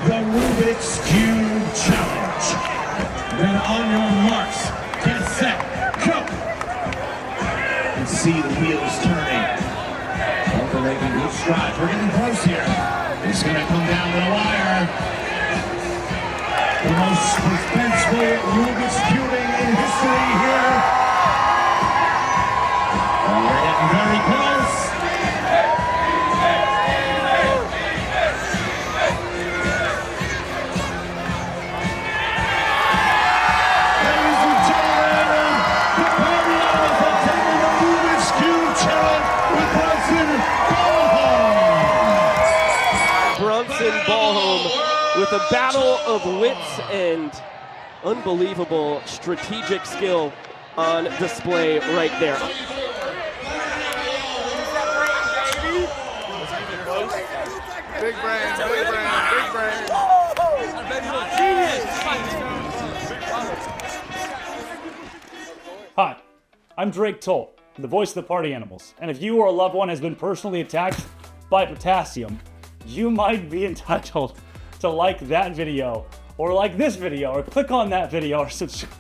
the Rubik's Cube Challenge. Then on your marks, get set, go! And see the wheels turning. Both are making good strides. We're getting close here. It's going to come down to the wire. The most suspenseful Rubik's cubing in history here. We're getting very close. Ladies and gentlemen, the party animals are taking the Rubik's Cube Challenge with Brunson Ballhome with a battle of wits and unbelievable strategic skill on display right there. Big brain, big brain, big brain. Hi, I'm Drake Toll, the voice of the Party Animals, and if you or a loved one has been personally attacked by potassium, you might be entitled to like that video, or like this video, or click on that video, or subscribe.